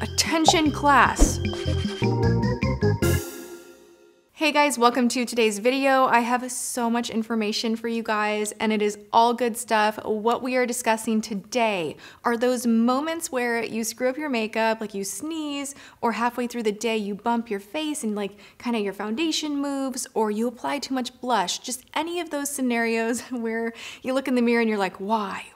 Attention class. Hey guys, welcome to today's video. I have so much information for you guys and it is all good stuff. What we are discussing today are those moments where you screw up your makeup, like you sneeze, or halfway through the day you bump your face and like kind of your foundation moves, or you apply too much blush. Just any of those scenarios where you look in the mirror and you're like, why?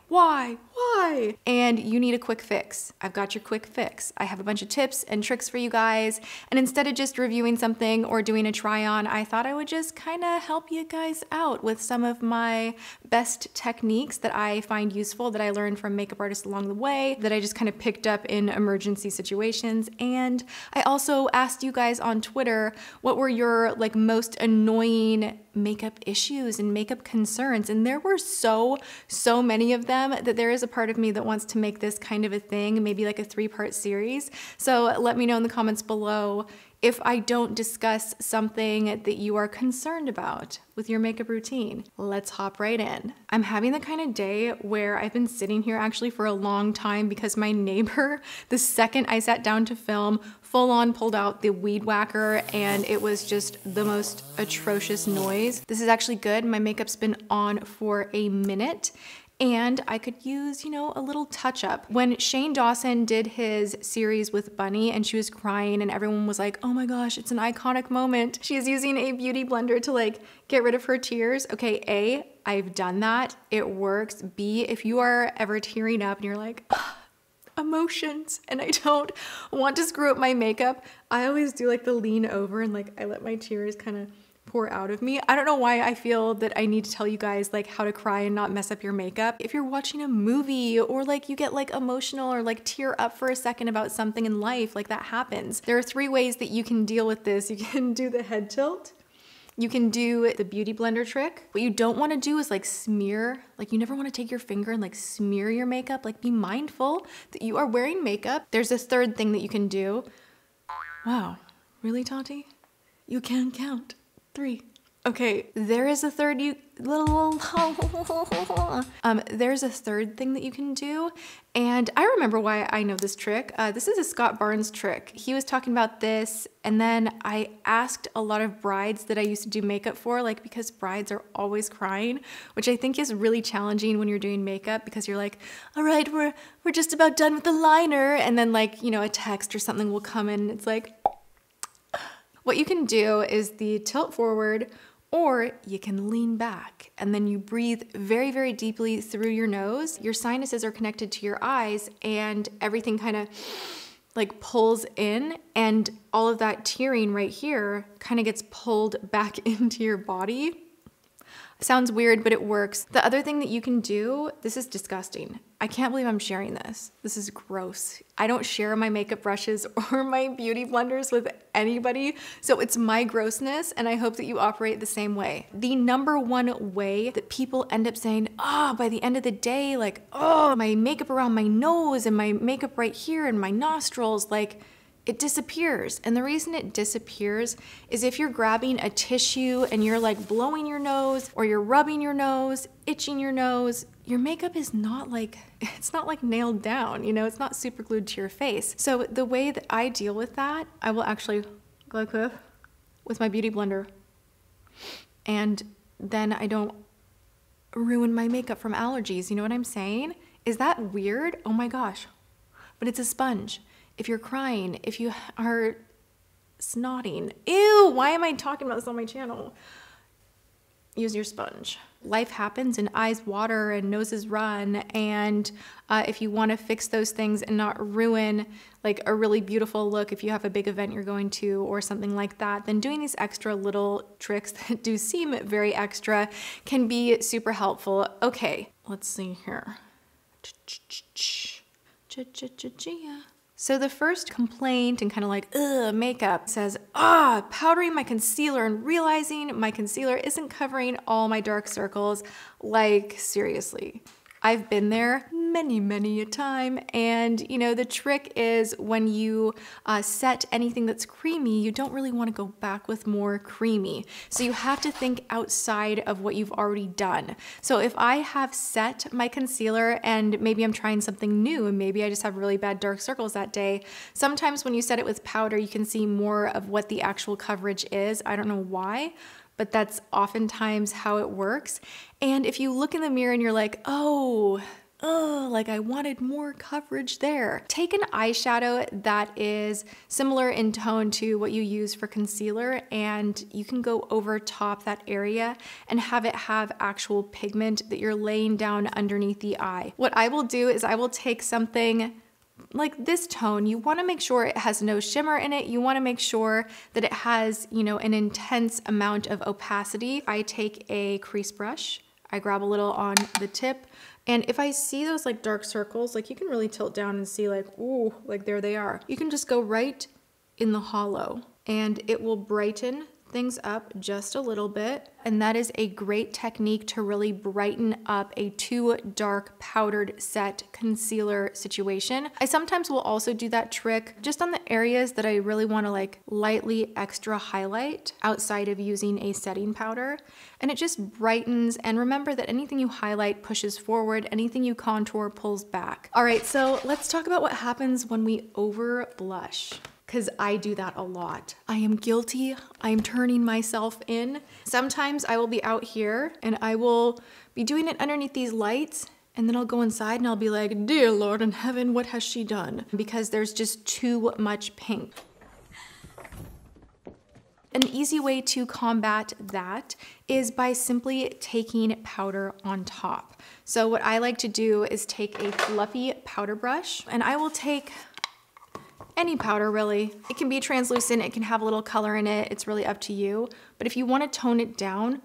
And you need a quick fix. I've got your quick fix. I have a bunch of tips and tricks for you guys. And instead of just reviewing something or doing a try on, I thought I would just kind of help you guys out with some of my best techniques that I find useful, that I learned from makeup artists along the way, that I just kind of picked up in emergency situations. And I also asked you guys on Twitter, what were your like most annoying makeup issues and makeup concerns? And there were so many of them that there is a part of me that wants to make this kind of a thing, maybe like a 3-part series. So let me know in the comments below if I don't discuss something that you are concerned about with your makeup routine. Let's hop right in. I'm having the kind of day where I've been sitting here actually for a long time because my neighbor, the second I sat down to film, full on pulled out the weed whacker and it was just the most atrocious noise. This is actually good. My makeup's been on for a minute and I could use, you know, a little touch up. When Shane Dawson did his series with Bunny and she was crying and everyone was like, oh my gosh, it's an iconic moment. She is using a beauty blender to like get rid of her tears. Okay, A, I've done that. It works. B, if you are ever tearing up and you're like, emotions and I don't want to screw up my makeup, I always do like the lean over and like I let my tears kind of pour out of me. I don't know why I feel that I need to tell you guys like how to cry and not mess up your makeup. If you're watching a movie or like you get like emotional or like tear up for a second about something in life, like that happens. There are 3 ways that you can deal with this. You can do the head tilt. You can do the beauty blender trick. What you don't want to do is like smear, like you never want to take your finger and like smear your makeup. Like be mindful that you are wearing makeup. There's a 3rd thing that you can do. Wow, really, Tati? You can count 3. Okay, there is a 3rd there's a 3rd thing that you can do, and I remember why I know this trick. This is a Scott Barnes trick. He was talking about this, and then I asked a lot of brides that I used to do makeup for, like because brides are always crying, which I think is really challenging when you're doing makeup because you're like, all right, we're just about done with the liner, and then like, you know, a text or something will come in, and it's like, what you can do is the tilt forward, or you can lean back and then you breathe very, very deeply through your nose. Your sinuses are connected to your eyes and everything kind of like pulls in and all of that tearing right here kind of gets pulled back into your body. Sounds weird, but it works. The other thing that you can do, this is disgusting. I can't believe I'm sharing this. This is gross. I don't share my makeup brushes or my beauty blenders with anybody, so it's my grossness, and I hope that you operate the same way. The #1 way that people end up saying, by the end of the day, like, my makeup around my nose and my makeup right here and my nostrils, like, it disappears. And the reason it disappears is if you're grabbing a tissue and you're like blowing your nose or you're rubbing your nose, itching your nose, your makeup is not like, it's not like nailed down, you know, it's not super glued to your face. So the way that I deal with that, I will actually go like this with my beauty blender. And then I don't ruin my makeup from allergies. You know what I'm saying? Is that weird? Oh my gosh. But it's a sponge. If you're crying, if you are snotting, ew, why am I talking about this on my channel? Use your sponge. Life happens and eyes water and noses run, and if you want to fix those things and not ruin like a really beautiful look if you have a big event you're going to or something like that, then doing these extra little tricks that do seem very extra can be super helpful. Okay, let's see here. So the first complaint and kind of like, makeup says, powdering my concealer and realizing my concealer isn't covering all my dark circles. Like, seriously, I've been there many a time. And you know, the trick is when you set anything that's creamy, you don't really want to go back with more creamy. So you have to think outside of what you've already done. So if I have set my concealer and maybe I'm trying something new and maybe I just have really bad dark circles that day, sometimes when you set it with powder, you can see more of what the actual coverage is. I don't know why, but that's oftentimes how it works. And if you look in the mirror and you're like, oh, like I wanted more coverage there. Take an eyeshadow that is similar in tone to what you use for concealer, and you can go over top that area and have it have actual pigment that you're laying down underneath the eye. What I will do is I will take something like this tone. You want to make sure it has no shimmer in it. You want to make sure that it has, you know, an intense amount of opacity. I take a crease brush, I grab a little on the tip, and if I see those like dark circles, like you can really tilt down and see like, ooh, like there they are. You can just go right in the hollow and it will brighten things up just a little bit. And that is a great technique to really brighten up a too dark powdered set concealer situation. I sometimes will also do that trick just on the areas that I really want to like lightly extra highlight outside of using a setting powder. And it just brightens. And remember that anything you highlight pushes forward, anything you contour pulls back. All right, so let's talk about what happens when we over blush, because I do that a lot. I am guilty. I'm turning myself in. Sometimes I will be out here and I will be doing it underneath these lights, and then I'll go inside and I'll be like, dear Lord in heaven, what has she done? Because there's just too much pink. An easy way to combat that is by simply taking powder on top. So what I like to do is take a fluffy powder brush, and I will take any powder really. It can be translucent, it can have a little color in it, it's really up to you. But if you want to tone it down,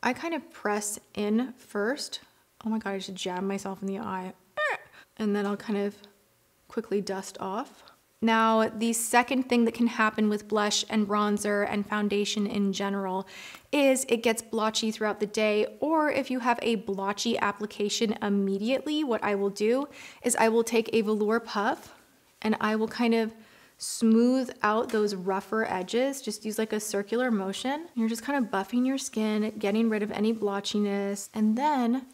I kind of press in first. Oh my God, I just jabbed myself in the eye. And then I'll kind of quickly dust off. Now, the second thing that can happen with blush and bronzer and foundation in general is it gets blotchy throughout the day, or if you have a blotchy application immediately, what I will do is I will take a velour puff and I will kind of smooth out those rougher edges. Just use like a circular motion. You're just kind of buffing your skin, getting rid of any blotchiness. And then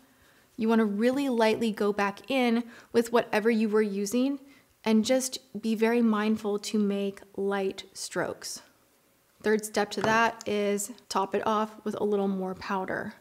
you want to really lightly go back in with whatever you were using and just be very mindful to make light strokes. Third step to that is top it off with a little more powder.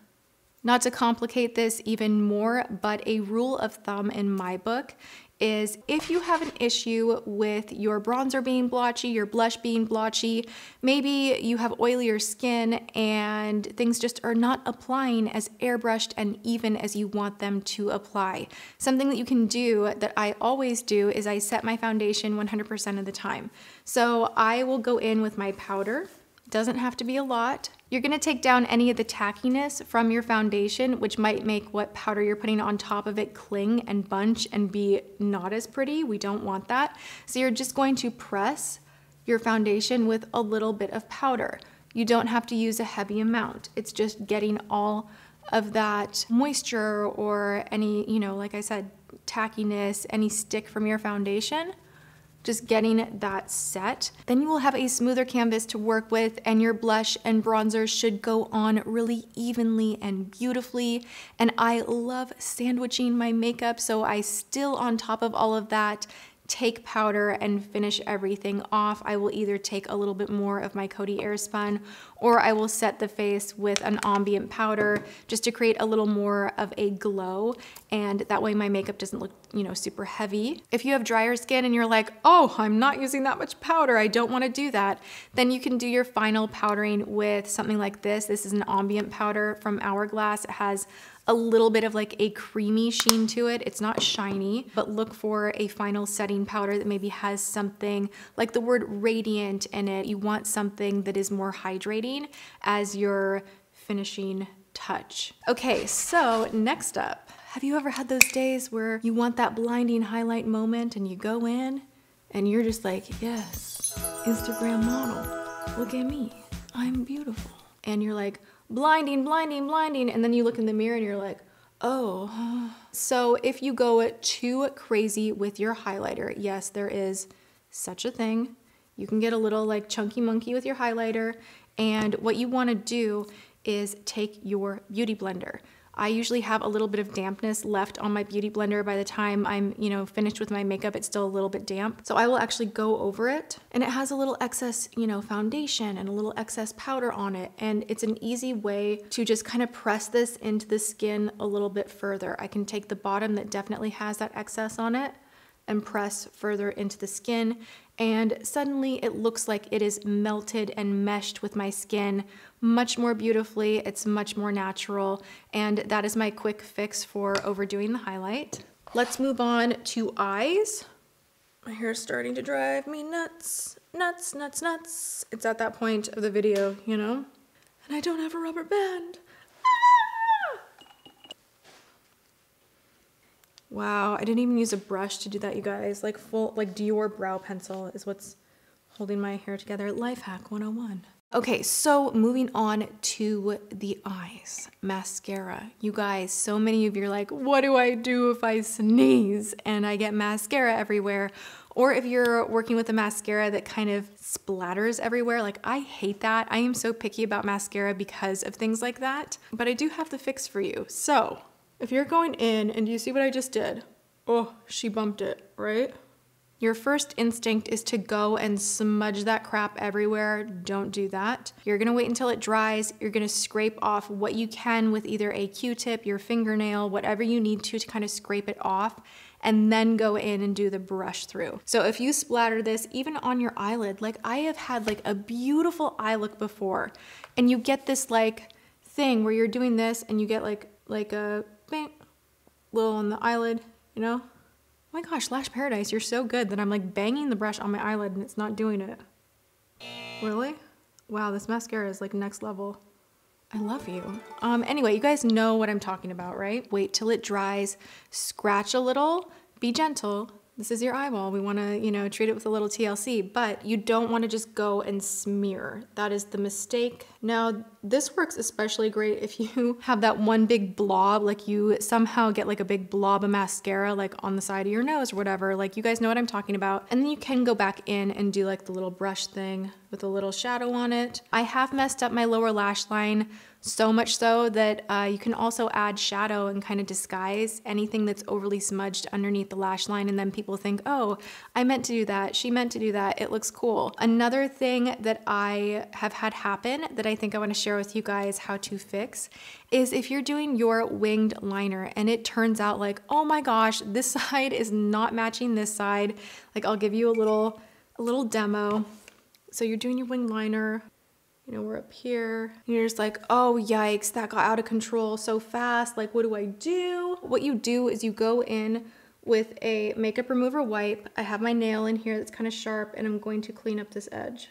Not to complicate this even more, but a rule of thumb in my book is if you have an issue with your bronzer being blotchy, your blush being blotchy, maybe you have oilier skin and things just are not applying as airbrushed and even as you want them to apply. Something that you can do that I always do is I set my foundation 100% of the time. So I will go in with my powder. Doesn't have to be a lot. You're gonna take down any of the tackiness from your foundation, which might make what powder you're putting on top of it cling and bunch and be not as pretty. We don't want that. So you're just going to press your foundation with a little bit of powder. You don't have to use a heavy amount. It's just getting all of that moisture or any, you know, like I said, tackiness, any stick from your foundation. Just getting that set. Then you will have a smoother canvas to work with, and your blush and bronzer should go on really evenly and beautifully. And I love sandwiching my makeup, so I still, on top of all of that, take powder and finish everything off. I will either take a little bit more of my Coty Airspun, or I will set the face with an ambient powder just to create a little more of a glow, and that way my makeup doesn't look, you know, super heavy. If you have drier skin and you're like, oh, I'm not using that much powder, I don't want to do that, then you can do your final powdering with something like this. This is an ambient powder from Hourglass. It has a little bit of like a creamy sheen to it. It's not shiny, but look for a final setting powder that maybe has something like the word radiant in it. You want something that is more hydrating as your finishing touch. Okay, so next up, have you ever had those days where you want that blinding highlight moment and you go in and you're just like, yes, Instagram model, look at me, I'm beautiful. And you're like, blinding, blinding, blinding. And then you look in the mirror and you're like, Oh, so if you go too crazy with your highlighter, yes, there is such a thing. You can get a little like chunky monkey with your highlighter, and what you want to do is take your beauty blender. I usually have a little bit of dampness left on my beauty blender. By the time I'm, finished with my makeup, it's still a little bit damp. So I will actually go over it, and it has a little excess, foundation and a little excess powder on it. And it's an easy way to just kind of press this into the skin a little bit further. I can take the bottom that definitely has that excess on it and press further into the skin, and suddenly it looks like it is melted and meshed with my skin much more beautifully. It's much more natural, and that is my quick fix for overdoing the highlight. Let's move on to eyes. My hair's starting to drive me nuts, nuts, nuts, nuts. It's at that point of the video, and I don't have a rubber band. Wow, I didn't even use a brush to do that, you guys. Like Dior brow pencil is what's holding my hair together. Life hack 101. Okay, so moving on to the eyes. Mascara. You guys, so many of you are like, what do I do if I sneeze and I get mascara everywhere? Or if you're working with a mascara that kind of splatters everywhere, like I hate that. I am so picky about mascara because of things like that, but I do have the fix for you. So if you're going in and you see what I just did, oh, she bumped it, right? Your first instinct is to go and smudge that crap everywhere. Don't do that. You're gonna wait until it dries. You're gonna scrape off what you can with either a Q-tip, your fingernail, whatever you need to kind of scrape it off, and then go in and do the brush through. So if you splatter this even on your eyelid, like I have had like a beautiful eye look before, and you get this like thing where you're doing this and you get like a bang, little on the eyelid, Oh my gosh, Lash Paradise, you're so good that I'm like banging the brush on my eyelid and it's not doing it. Really? Wow, this mascara is like next level. I love you. Anyway, you guys know what I'm talking about, right? Wait till it dries, scratch a little, be gentle. This is your eyeball. We wanna, treat it with a little TLC, but you don't wanna just go and smear. That is the mistake. Now, this works especially great if you have that one big blob, like you somehow get like a big blob of mascara like on the side of your nose or whatever. Like you guys know what I'm talking about. And then you can go back in and do like the little brush thing with a little shadow on it. I have messed up my lower lash line so much so that you can also add shadow and kind of disguise anything that's overly smudged underneath the lash line, and then people think, oh, I meant to do that, she meant to do that, it looks cool. Another thing that I have had happen that I think I want to share with you guys how to fix is if you're doing your winged liner and it turns out like, oh my gosh, this side is not matching this side. Like I'll give you a little demo. So you're doing your winged liner, we're up here. You're just like, oh yikes, that got out of control so fast. Like, what do I do? What you do is you go in with a makeup remover wipe. I have my nail in here that's kind of sharp, and I'm going to clean up this edge.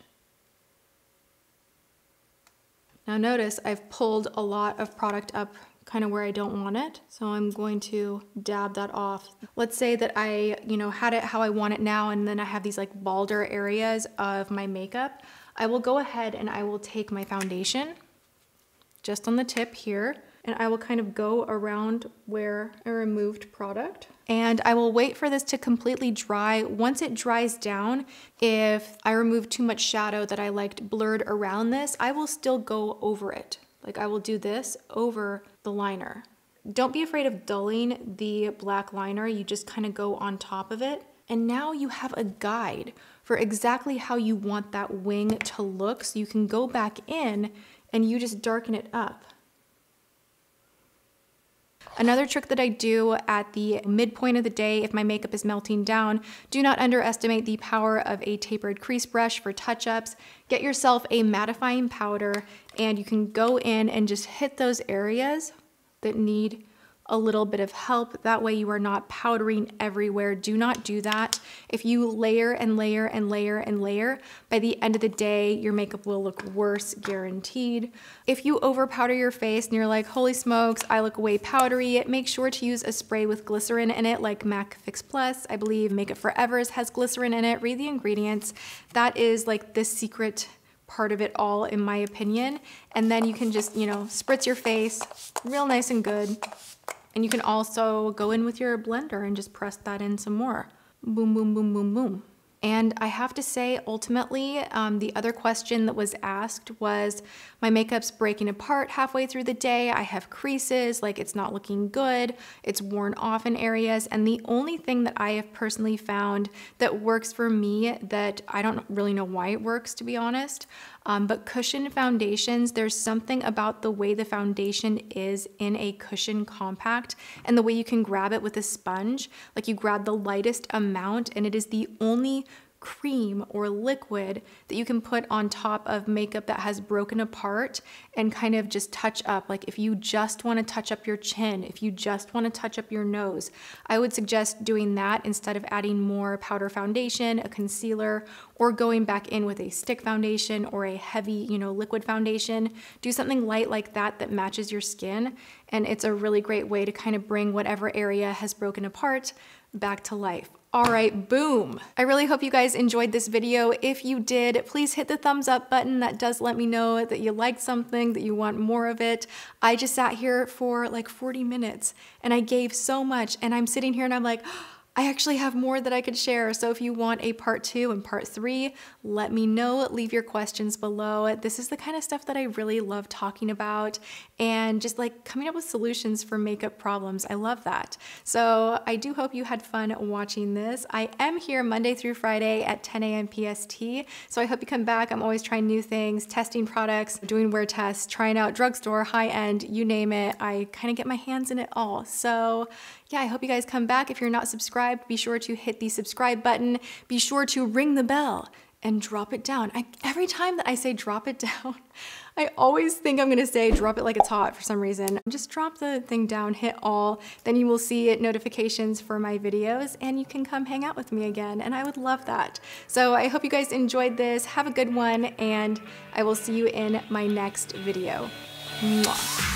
Now notice I've pulled a lot of product up kind of where I don't want it. So I'm going to dab that off. Let's say that I, had it how I want it now, and then I have these like balder areas of my makeup. I will go ahead and I will take my foundation just on the tip here, and I will kind of go around where I removed product. And I will wait for this to completely dry. Once it dries down, if I remove too much shadow that I liked blurred around this, I will still go over it. Like I will do this over the liner. Don't be afraid of dulling the black liner. You just kind of go on top of it. And now you have a guide for exactly how you want that wing to look. So you can go back in and you just darken it up. Another trick that I do at the midpoint of the day, if my makeup is melting down, do not underestimate the power of a tapered crease brush for touch-ups. Get yourself a mattifying powder, and you can go in and just hit those areas that need a little bit of help. That way you are not powdering everywhere. Do not do that. If you layer and layer and layer and layer, by the end of the day, your makeup will look worse, guaranteed. If you over powder your face and you're like, holy smokes, I look way powdery, make sure to use a spray with glycerin in it, like MAC Fix Plus. I believe Makeup Forever's has glycerin in it. Read the ingredients. That is like the secret part of it all, in my opinion. And then you can just, spritz your face real nice and good. And you can also go in with your blender and just press that in some more. Boom, boom, boom, boom, boom. And I have to say, ultimately, the other question that was asked was, my makeup's breaking apart halfway through the day. I have creases, like it's not looking good. It's worn off in areas. And the only thing that I have personally found that works for me, that I don't really know why it works, to be honest, but cushion foundations, there's something about the way the foundation is in a cushion compact and the way you can grab it with a sponge. Like you grab the lightest amount and it is the only cream or liquid that you can put on top of makeup that has broken apart and kind of just touch up. Like if you just want to touch up your chin, if you just want to touch up your nose, I would suggest doing that instead of adding more powder foundation, a concealer, or going back in with a stick foundation or a heavy, liquid foundation. Do something light like that that matches your skin. And it's a really great way to kind of bring whatever area has broken apart back to life. All right, boom. I really hope you guys enjoyed this video. If you did, please hit the thumbs up button. That does let me know that you liked something, that you want more of it. I just sat here for like 40 minutes and I gave so much, and I'm sitting here and I'm like, I actually have more that I could share. So if you want a part 2 and part 3, let me know. Leave your questions below. This is the kind of stuff that I really love talking about, and just like coming up with solutions for makeup problems. I love that. So I do hope you had fun watching this. I am here Monday through Friday at 10 a.m. PST. So I hope you come back. I'm always trying new things, testing products, doing wear tests, trying out drugstore, high end, you name it. I kind of get my hands in it all. So yeah, I hope you guys come back. If you're not subscribed, be sure to hit the subscribe button. Be sure to ring the bell and drop it down. Every time that I say drop it down, I always think I'm gonna say drop it like it's hot for some reason. Just drop the thing down, hit all, then you will see notifications for my videos and you can come hang out with me again, and I would love that. So I hope you guys enjoyed this. Have a good one, and I will see you in my next video. Mwah.